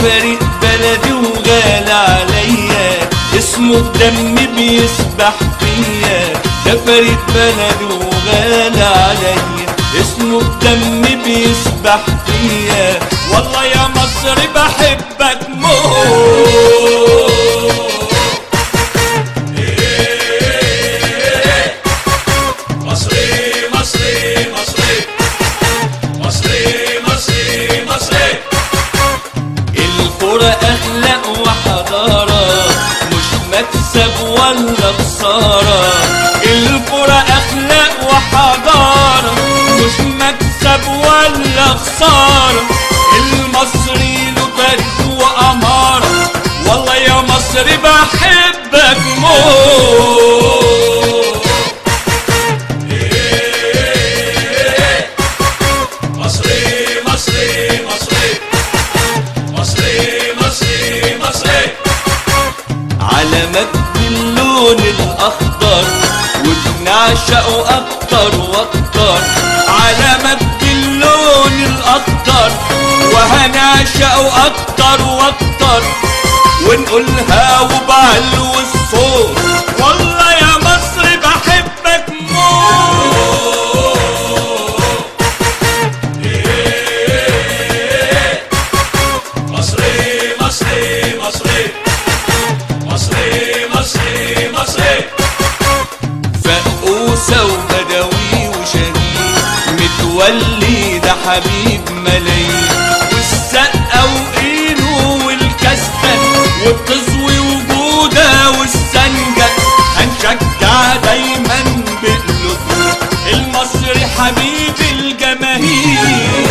فريق بلدي وغالي عليا، اسمه بدمي بيسبح فيا. ده فريق بلدي وغالي عليا، اسمه بدمي بيسبح فيا. والله يا مصر بحبك موت. أخلاق وحضارة، مش مكسب ولا خسارة. الكرة أخلاق وحضارة، مش مكسب ولا خسارة. المصري له تاريخ وأمارة، والله يا مصر بحبك موت. علمك باللون الأخضر وبنعشقه أكتر وأكتر. علمك باللون الأخضر وهنعشقه أكتر وأكتر، ونقولها وبعلو الصوت. والله يا مصر بحبك موت. فقوسة وبدوي وشهيد، متولي ده حبيب ملايين. والسقة وإيده والكستة والطزو وجودة والسنجة، هنشجع دايما بقلوبنا المصري حبيب الجماهير.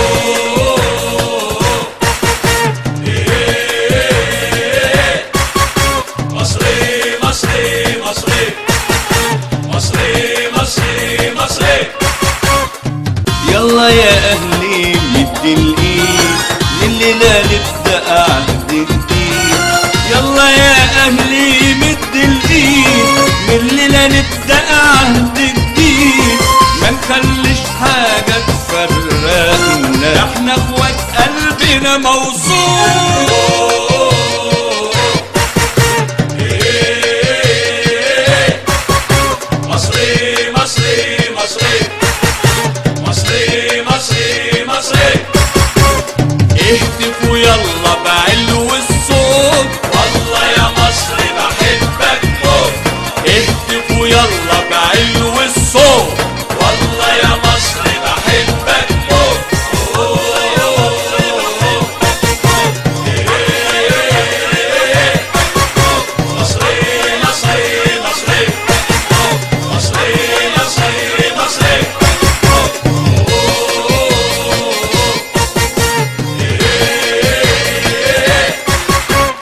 يلا يا أهلي مد الإيد، من الليلة نبدأ عهد جديد. يلا يا أهلي مد الإيد، من الليلة نبدأ عهد جديد. ما نخليش حاجة تفرقنا، احنا اخوات قلبنا موصول. اهتفوا يلا بعلو الصوت، والله يا مصر بحبك موت. اهتفوا يلا بعلو الصوت.